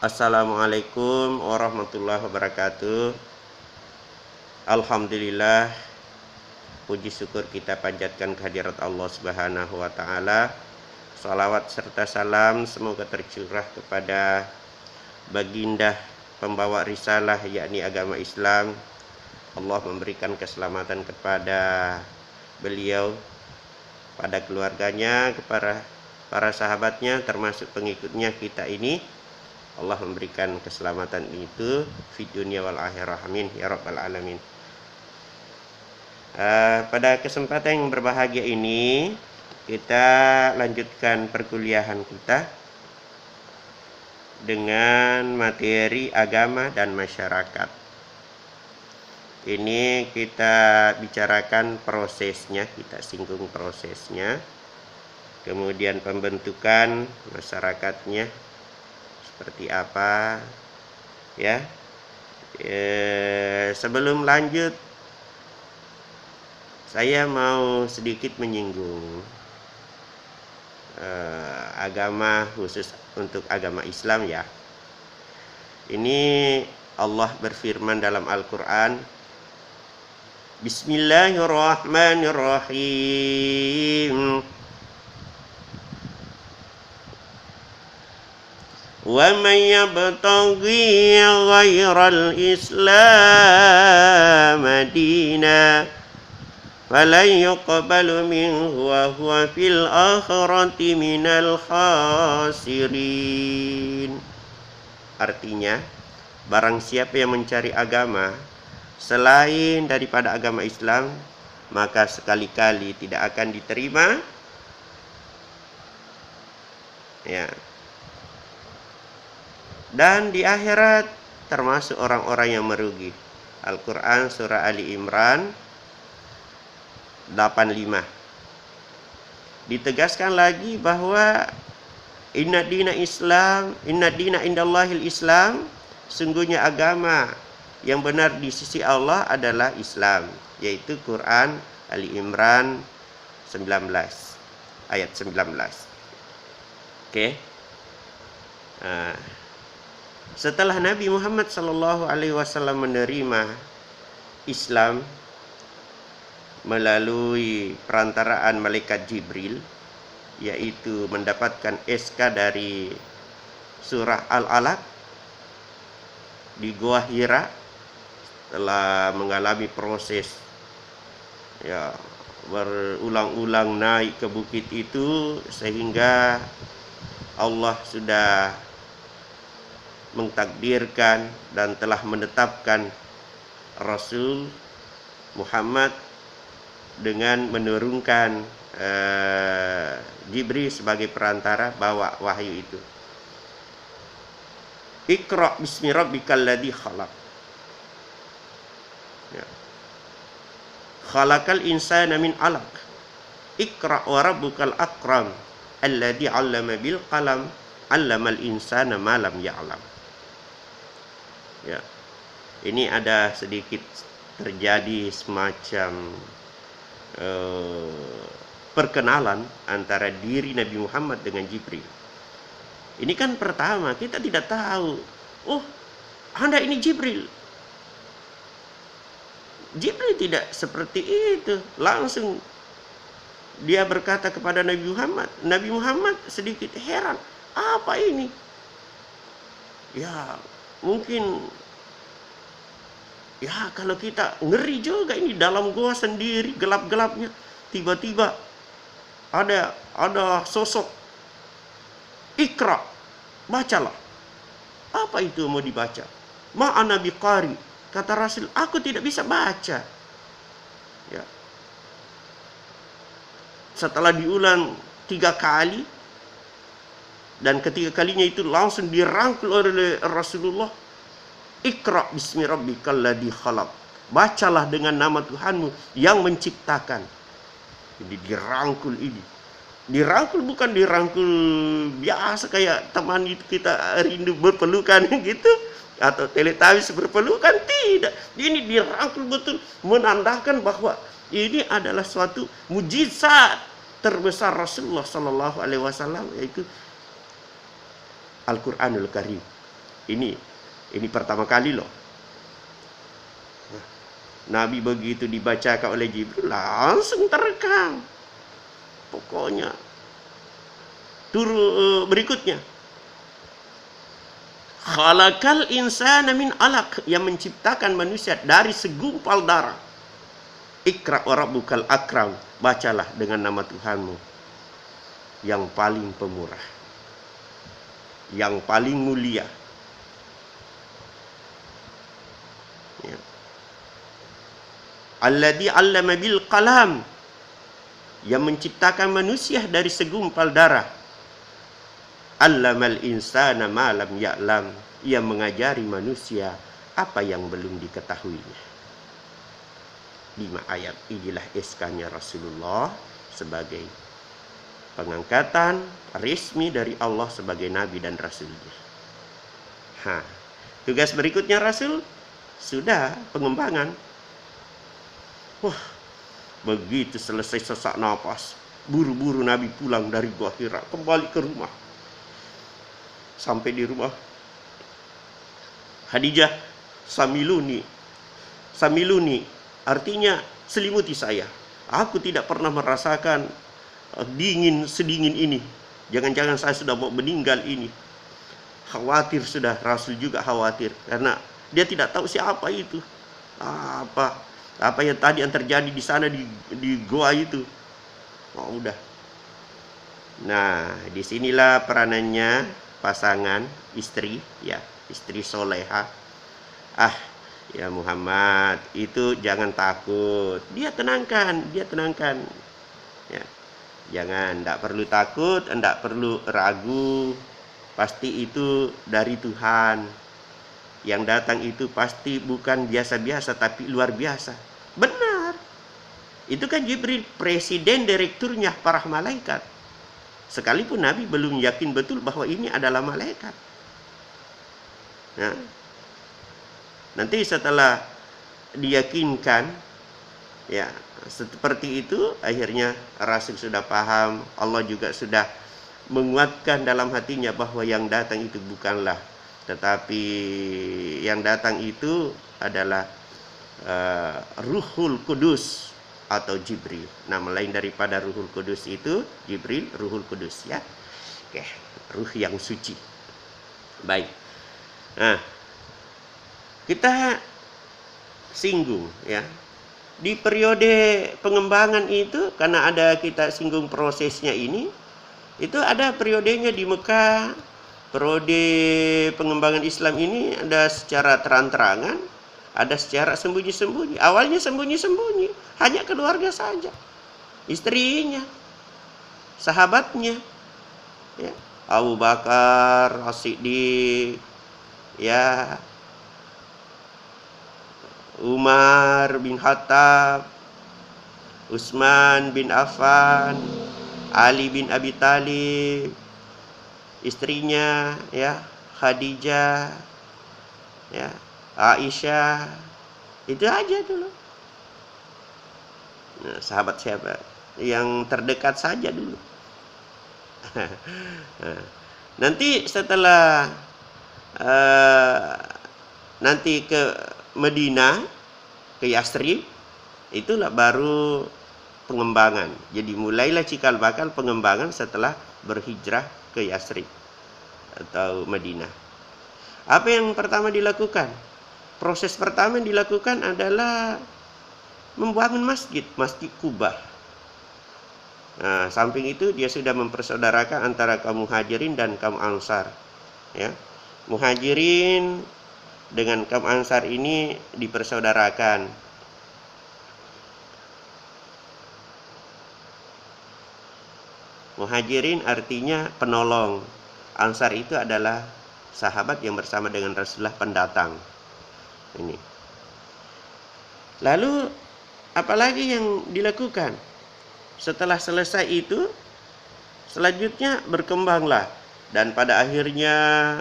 Assalamualaikum warahmatullahi wabarakatuh. Alhamdulillah, puji syukur kita panjatkan kehadirat Allah Subhanahu wa taala. Salawat serta salam semoga tercurah kepada baginda pembawa risalah yakni agama Islam. Allah memberikan keselamatan kepada beliau, pada keluarganya, kepada para sahabatnya, termasuk pengikutnya kita ini. Allah memberikan keselamatan itu fi dunia wal akhirah, amin ya rabbal alamin. Pada kesempatan yang berbahagia ini kita lanjutkan perkuliahan kita dengan materi agama dan masyarakat. Ini kita bicarakan prosesnya, kita singgung prosesnya, kemudian pembentukan masyarakatnya seperti apa ya. Sebelum lanjut, saya mau sedikit menyinggung agama, khusus untuk agama Islam ya. Ini Allah berfirman dalam Al-Quran, Bismillahirrahmanirrahim. وَمَنْ يَبْتَغِي غَيْرَ الْإِسْلَامِ دِينًا فَلَنْ يُقْبَلَ مِنْهُ وَهُوَ فِي الْآخِرَةِ مِنَ الْخَاسِرِينَ. Artinya, barang siapa yang mencari agama selain daripada agama Islam, maka sekali-kali tidak akan diterima ya. Dan di akhirat termasuk orang-orang yang merugi. Al-Quran surah Ali Imran 85. Ditegaskan lagi bahwa inna dina indallahil Islam, sungguhnya agama yang benar di sisi Allah adalah Islam, yaitu Quran Ali Imran 19 ayat 19. Oke. Setelah Nabi Muhammad SAW menerima Islam melalui perantaraan malaikat Jibril, yaitu mendapatkan SK dari surah Al-Alaq di Gua Hira, telah mengalami proses ya berulang-ulang naik ke bukit itu, sehingga Allah sudah mengtakdirkan dan telah menetapkan Rasul Muhammad dengan menurunkan Jibril sebagai perantara bawa wahyu itu. Iqra bismi rabbikal ladzi khalaq. Ya. Khalaqal insana min 'alaq. Iqra wa rabbukal akram alladzi 'allama bil qalam 'allamal insana ma lam ya'lam. Ya. Ini ada sedikit terjadi semacam perkenalan antara diri Nabi Muhammad dengan Jibril. Ini kan pertama, kita tidak tahu. Oh, Anda ini Jibril. Jibril tidak seperti itu. Langsung dia berkata kepada Nabi Muhammad. Nabi Muhammad sedikit heran. Apa ini? Ya, mungkin ya kalau kita ngeri juga, ini dalam gua sendiri gelap-gelapnya, tiba-tiba ada sosok. Ikra, bacalah. Apa itu mau dibaca? Ma'ana biqari, kata Rasul, aku tidak bisa baca. Ya. Setelah diulang 3 kali, dan ketiga kalinya itu langsung dirangkul oleh Rasulullah. Iqra bismi rabbikal ladzi khalaq. Bacalah dengan nama Tuhanmu yang menciptakan. Jadi dirangkul ini. Dirangkul bukan dirangkul biasa kayak teman kita rindu berpelukan gitu, atau teletabis berpelukan, tidak. Ini dirangkul betul, menandakan bahwa ini adalah suatu mujizat terbesar Rasulullah SAW, yaitu Al-Quranul Karim. Ini pertama kali loh. Nabi begitu dibacakan oleh Jibril langsung terekam. Pokoknya berikutnya, khalaqal insana min alaq, yang menciptakan manusia dari segumpal darah. Iqra wa rabbukal akram, bacalah dengan nama Tuhanmu yang paling pemurah, yang paling mulia. Ya. Alladzi 'allama bil qalam, yang menciptakan manusia dari segumpal darah. 'Allamal insana ma lam ya'lam, yang mengajari manusia apa yang belum diketahuinya. 5 ayat inilah SK-nya Rasulullah sebagai pengangkatan resmi dari Allah sebagai Nabi dan Rasulnya. Tugas berikutnya Rasul sudah pengembangan. Wah, begitu selesai sesak nafas, buru-buru Nabi pulang dari Gua Hira, kembali ke rumah. Sampai di rumah, Khadijah, samiluni artinya selimuti saya. Aku tidak pernah merasakan dingin sedingin ini. Jangan-jangan saya sudah mau meninggal ini. Khawatir sudah, Rasul juga khawatir karena dia tidak tahu siapa itu. Apa yang tadi yang terjadi di sana di goa itu. Oh, udah. Nah, disinilah peranannya pasangan istri, ya, istri soleha. Ya Muhammad, itu jangan takut. Dia tenangkan. Ya. Jangan, tidak perlu takut, tidak perlu ragu. Pasti itu dari Tuhan. Yang datang itu pasti bukan biasa-biasa, tapi luar biasa. Benar. Itu kan Jibril, presiden direkturnya para malaikat. Sekalipun Nabi belum yakin betul bahwa ini adalah malaikat. Nah, nanti setelah diyakinkan, ya seperti itu, akhirnya Rasul sudah paham. Allah juga sudah menguatkan dalam hatinya bahwa yang datang itu bukanlah, tetapi yang datang itu adalah Ruhul Kudus atau Jibril. Nama lain daripada Ruhul Kudus itu Jibril, Ruhul Kudus, ya. Oke, ruh yang suci. Baik. Nah, kita singgung, ya, di periode pengembangan itu, karena ada kita singgung prosesnya ini, itu ada periodenya di Mekah. Periode pengembangan Islam ini ada secara terang-terangan, ada secara sembunyi-sembunyi. Awalnya sembunyi-sembunyi, hanya keluarga saja, istrinya, sahabatnya, ya, Abu Bakar As-Siddiq, ya, Umar bin Khattab, Utsman bin Affan, Ali bin Abi Thalib, istrinya, ya, Khadijah, ya, Aisyah. Itu aja dulu. Nah, sahabat siapa? Yang terdekat saja dulu. Nanti setelah nanti ke Madinah, ke Yathrib, itulah baru pengembangan. Jadi mulailah cikal bakal pengembangan setelah berhijrah ke Yathrib atau Madinah. Apa yang pertama dilakukan? Proses pertama yang dilakukan adalah membangun masjid Kuba. Nah, samping itu dia sudah mempersaudarakan antara kaum Muhajirin dan kaum Ansar, ya. Muhajirin dengan kaum Ansar ini dipersaudarakan. Muhajirin artinya penolong. Ansar itu adalah sahabat yang bersama dengan Rasulullah, pendatang. Ini. Lalu apalagi yang dilakukan? Setelah selesai itu, selanjutnya berkembanglah, dan pada akhirnya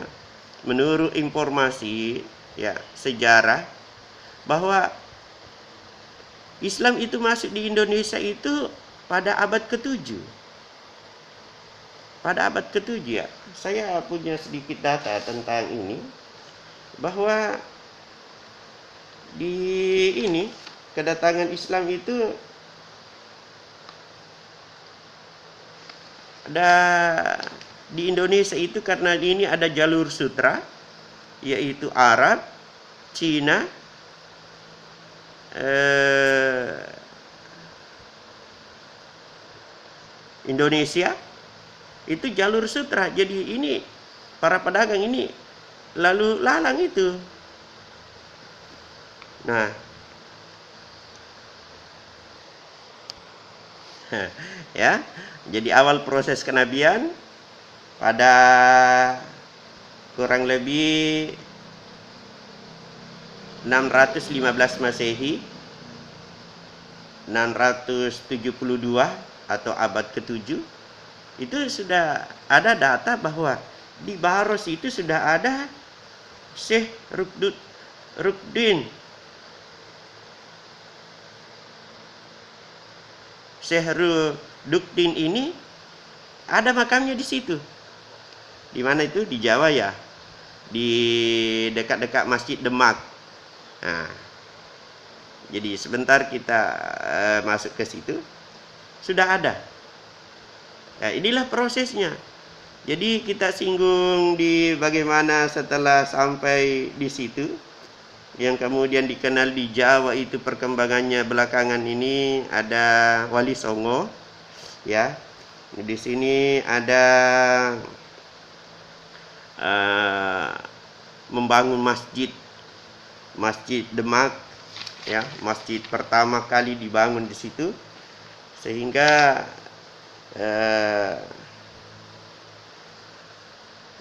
menurut informasi, ya, sejarah, bahwa Islam itu masuk di Indonesia itu pada abad ke-7. Pada abad ke-7, ya. Saya punya sedikit data tentang ini. bahwa di ini kedatangan Islam itu ada di Indonesia itu karena ini ada jalur sutra, yaitu Arab, Cina, Indonesia, itu jalur sutra. Jadi ini para pedagang ini lalu lalang itu. Nah, ya, jadi awal proses kenabian pada kurang lebih 615 Masehi, 672 atau abad ke-7, itu sudah ada data bahwa di Baros itu sudah ada Syekh Rukdin. Syekh Rukdin ini ada makamnya di situ. Di mana itu? Di Jawa ya. Di dekat-dekat Masjid Demak. Nah, jadi sebentar kita masuk ke situ, sudah ada. Nah, inilah prosesnya. Jadi kita singgung di bagaimana setelah sampai di situ, yang kemudian dikenal di Jawa itu perkembangannya belakangan ini ada Wali Songo, ya. Di sini ada membangun Masjid Demak, ya, masjid pertama kali dibangun di situ, sehingga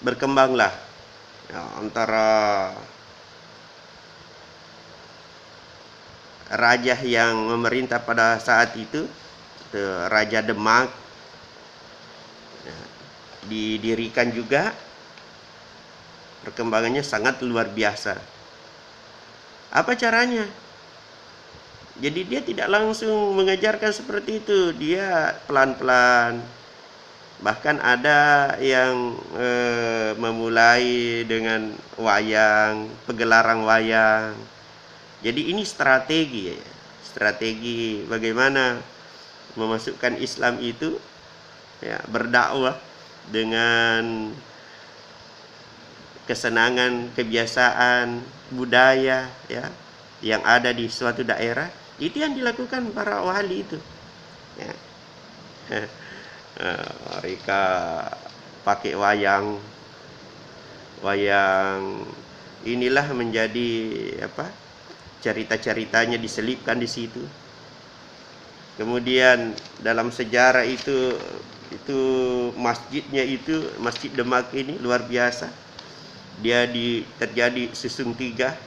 berkembanglah ya, antara raja yang memerintah pada saat itu, Raja Demak, ya, didirikan juga. Perkembangannya sangat luar biasa. Apa caranya? Jadi dia tidak langsung mengajarkan seperti itu, dia pelan-pelan. Bahkan ada yang memulai dengan wayang, pegelaran wayang. Jadi ini strategi bagaimana memasukkan Islam itu, ya, berdakwah dengan kesenangan, kebiasaan, budaya, ya, yang ada di suatu daerah. Itu yang dilakukan para wali itu, ya. Mereka pakai wayang inilah menjadi apa, cerita-ceritanya diselipkan di situ. Kemudian dalam sejarah itu masjidnya itu, Masjid Demak ini luar biasa. Dia terjadi susun tiga.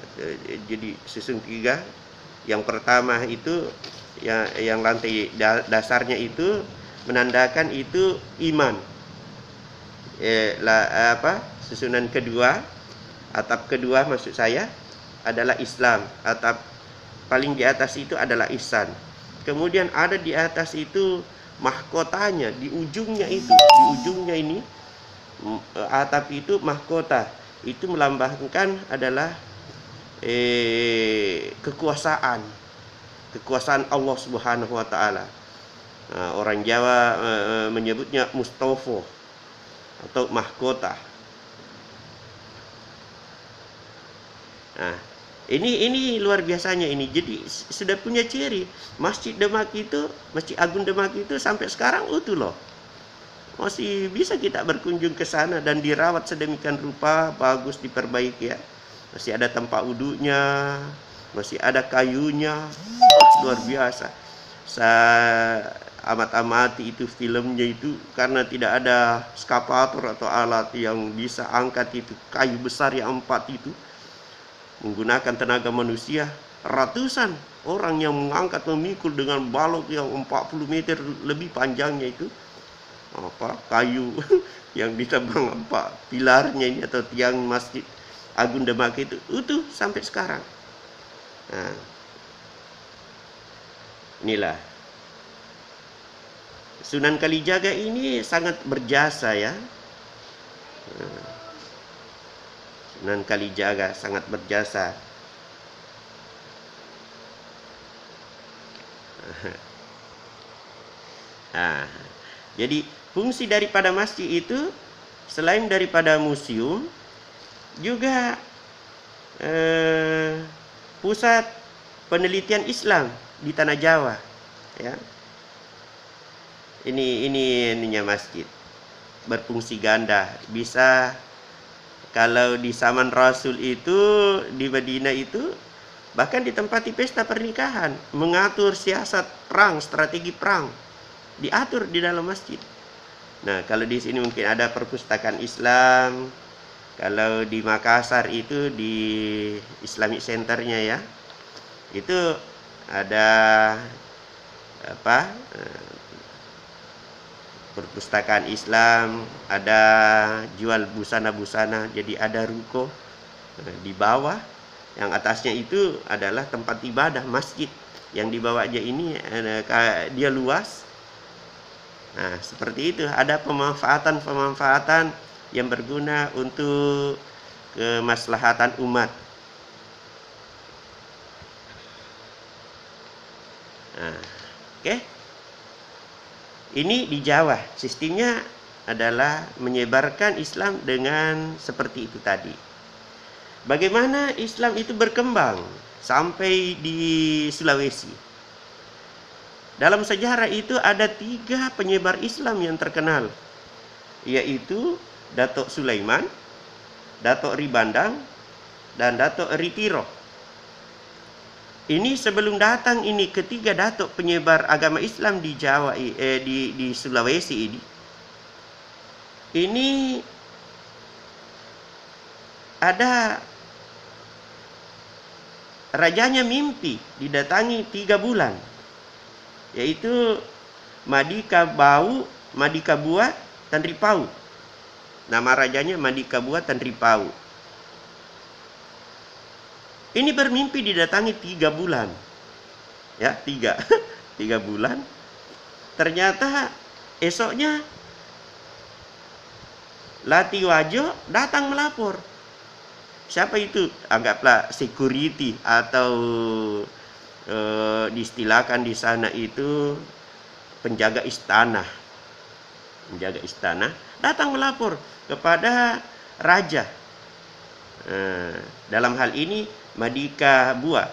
Jadi susun tiga. Yang pertama itu yang lantai dasarnya itu menandakan itu iman. Susunan kedua, atap kedua maksud saya adalah Islam. Atap paling di atas itu adalah ihsan. Kemudian ada di atas itu mahkotanya, di ujungnya ini atap itu mahkota. Itu melambangkan adalah kekuasaan Allah Subhanahu wa taala. Orang Jawa menyebutnya Mustofa atau mahkota. Nah, ini luar biasanya ini. Jadi sudah punya ciri. Masjid Agung Demak itu sampai sekarang utuh loh. Masih bisa kita berkunjung ke sana dan dirawat sedemikian rupa, bagus, diperbaiki, ya. Masih ada tempat wudhunya, masih ada kayunya. Luar biasa. Saya amat-amati itu filmnya itu karena tidak ada eskavator atau alat yang bisa angkat itu kayu besar yang 4 itu. Menggunakan tenaga manusia, ratusan orang yang mengangkat, memikul dengan balok yang 40 meter lebih panjangnya itu. Kayu yang ditebang pilarnya ini atau tiang Masjid Agung Demak itu utuh sampai sekarang. Nah, inilah Sunan Kalijaga ini sangat berjasa, ya. Sunan Kalijaga sangat berjasa. Nah, jadi fungsi daripada masjid itu selain daripada museum juga pusat penelitian Islam di tanah Jawa, ya. Ininya masjid berfungsi ganda. Bisa kalau di zaman Rasul itu di Madinah itu bahkan ditempati pesta pernikahan, mengatur siasat perang, strategi perang diatur di dalam masjid. Nah, kalau di sini mungkin ada perpustakaan Islam. Kalau di Makassar itu di Islamic Centernya, ya, itu ada apa? Perpustakaan Islam, ada jual busana-busana. Jadi ada ruko di bawah, yang atasnya itu adalah tempat ibadah masjid. Yang di bawah aja ini dia luas. Nah, seperti itu, ada pemanfaatan yang berguna untuk kemaslahatan umat. Nah, oke. Ini di Jawa, sistemnya adalah menyebarkan Islam dengan seperti itu tadi. Bagaimana Islam itu berkembang sampai di Sulawesi? Dalam sejarah itu ada 3 penyebar Islam yang terkenal, yaitu Datuk Sulaiman, Datuk Ribandang, dan Datuk Ritiro. Ini sebelum datang ini ketiga datuk penyebar agama Islam di Jawa, di Sulawesi ini. Ini ada rajanya mimpi didatangi 3 bulan. Yaitu Madika Bua Tan Ripau. Nama rajanya Madika Bua Tan Ripau. Ini bermimpi didatangi 3 bulan. Ya, 3 bulan. Ternyata esoknya Latiwajo datang melapor. Siapa itu? Anggaplah security atau diistilahkan di sana itu penjaga istana. Penjaga istana datang melapor kepada raja. Dalam hal ini Madika Bua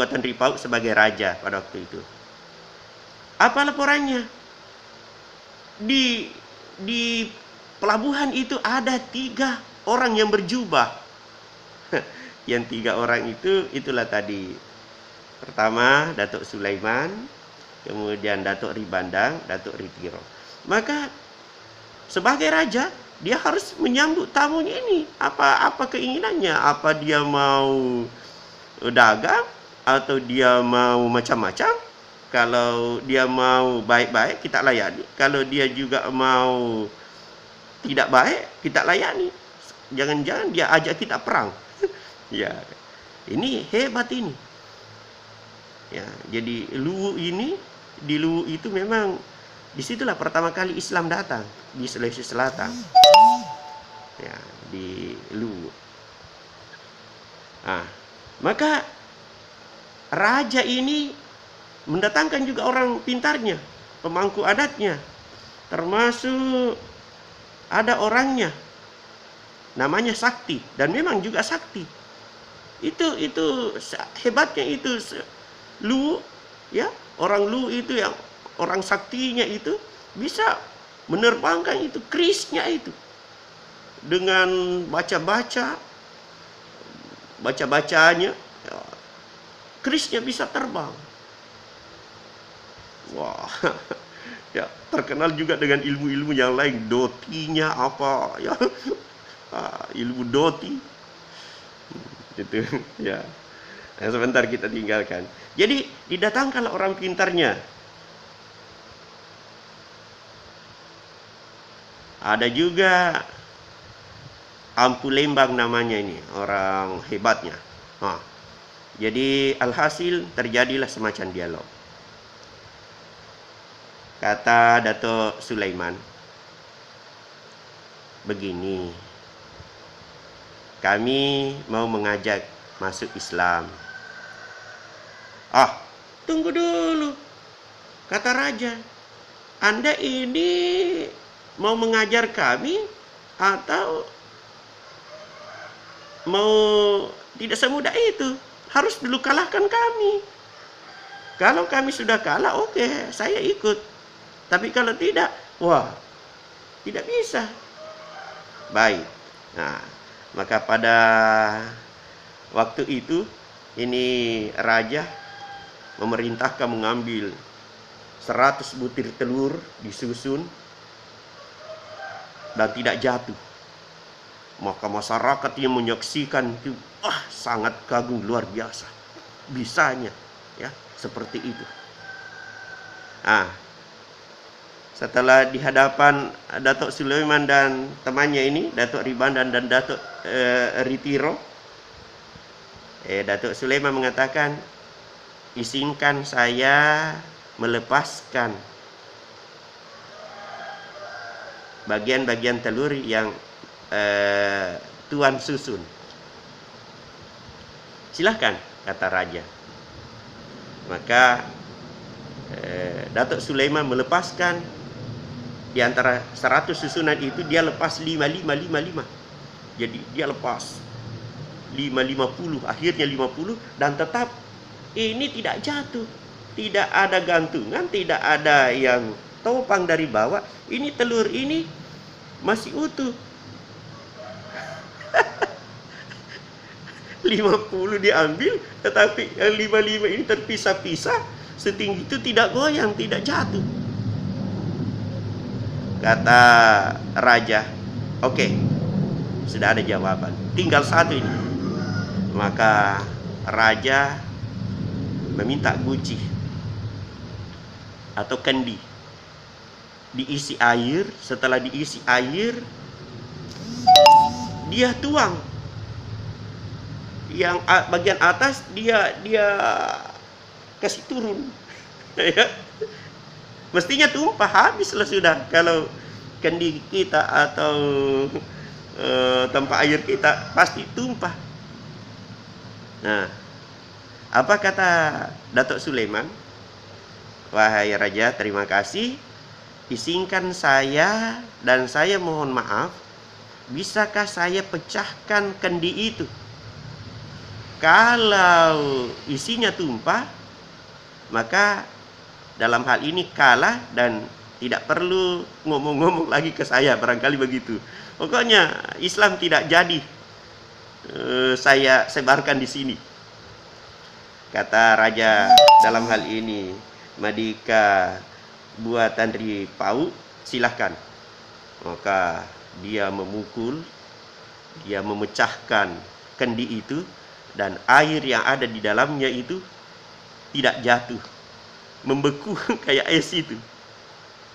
Tan Ripau sebagai raja pada waktu itu. Apa laporannya? Di pelabuhan itu ada 3 orang yang berjubah. Yang 3 orang itu itulah tadi. Pertama Datuk Sulaiman, kemudian Datuk Ribandang, Datuk Ritiro. Maka sebagai raja dia harus menyambut tamunya ini. Apa keinginannya? Apa dia mau dagang atau dia mau macam-macam? Kalau dia mau baik-baik, kita layani. Kalau dia juga mau tidak baik, kita layani. Jangan-jangan dia ajak kita perang. Ya, ini hebat ini. Ya, jadi di Luwu itu memang disitulah pertama kali Islam datang di Sulawesi Selatan. Ya, di Luwu. Maka raja ini mendatangkan juga orang pintarnya, pemangku adatnya, termasuk ada orangnya namanya Sakti, dan memang juga Sakti. Itu hebatnya itu Luwu, ya, orang Luwu itu yang orang saktinya itu bisa menerbangkan itu kerisnya itu dengan bacanya, ya, kerisnya bisa terbang. Wah, ya, terkenal juga dengan ilmu-ilmu yang lain, dotinya apa, ya, ilmu doti. Itu, ya. Nah, sebentar kita tinggalkan. Jadi didatangkanlah orang pintarnya. Ada juga Ampu Lembang namanya ini, orang hebatnya. Jadi alhasil terjadilah semacam dialog. Kata Datuk Sulaiman, begini, kami mau mengajak masuk Islam. Ah, tunggu dulu, kata raja. Anda ini mau mengajar kami atau mau tidak semudah itu? Harus dulu kalahkan kami. Kalau kami sudah kalah, oke, saya ikut. Tapi kalau tidak, wah, tidak bisa. Baik. Nah, maka pada waktu itu, ini raja memerintahkan mengambil 100 butir telur disusun dan tidak jatuh. Maka masyarakat yang menyaksikan itu, wah, sangat kagum, luar biasa. Bisanya, ya, seperti itu. Nah, setelah di hadapan Datuk Sulaiman dan temannya ini, Datuk Ribandan dan Datuk Ritiro, Datuk Sulaiman mengatakan, izinkan saya melepaskan bagian-bagian telur yang Tuan susun. Silahkan, kata raja. Maka Datuk Sulaiman melepaskan di antara 100 susunan itu, dia lepas 5. Jadi dia lepas 50, akhirnya 50, dan tetap ini tidak jatuh, tidak ada gantungan, tidak ada yang topang dari bawah. Ini telur ini masih utuh. 50 diambil, tetapi 55 ini terpisah-pisah, setinggi itu tidak goyang, tidak jatuh. Kata raja, oke, sudah ada jawaban, tinggal satu ini. Maka raja meminta guci atau kendi, diisi air. Setelah diisi air, dia tuang. Yang bagian atas dia kasih turun. Ya. Mestinya tumpah, habislah sudah. Kalau kendi kita atau tempat air kita pasti tumpah. Nah, apa kata Datuk Sulaiman? Wahai raja, terima kasih. Izinkan saya, dan saya mohon maaf, bisakah saya pecahkan kendi itu? Kalau isinya tumpah, maka dalam hal ini kalah dan tidak perlu ngomong-ngomong lagi ke saya, barangkali begitu. Pokoknya Islam tidak jadi saya sebarkan di sini. Kata raja, dalam hal ini Madika buatan Ri Pau, silahkan. Maka dia memukul, dia memecahkan kendi itu, dan air yang ada di dalamnya itu tidak jatuh, membeku kayak es itu.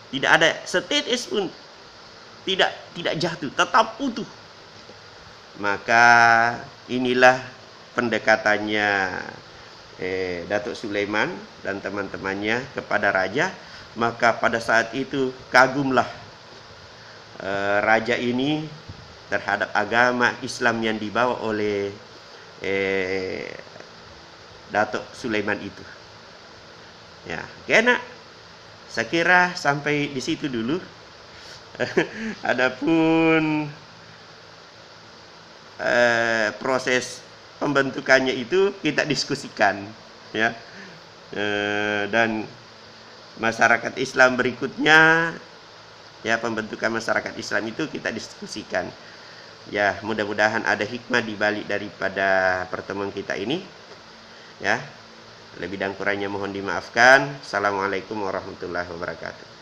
Tidak ada setetes pun, tidak jatuh, tetap utuh. Maka inilah pendekatannya Datuk Sulaiman dan teman-temannya kepada raja. Maka pada saat itu kagumlah raja ini terhadap agama Islam yang dibawa oleh Datuk Sulaiman itu. Ya, karena saya kira sampai di situ dulu. Adapun proses pembentukannya itu kita diskusikan, ya. Dan masyarakat Islam berikutnya, ya, pembentukan masyarakat Islam itu kita diskusikan. Ya, mudah-mudahan ada hikmah di balik daripada pertemuan kita ini. Ya, lebih dan kurangnya mohon dimaafkan. Assalamualaikum warahmatullahi wabarakatuh.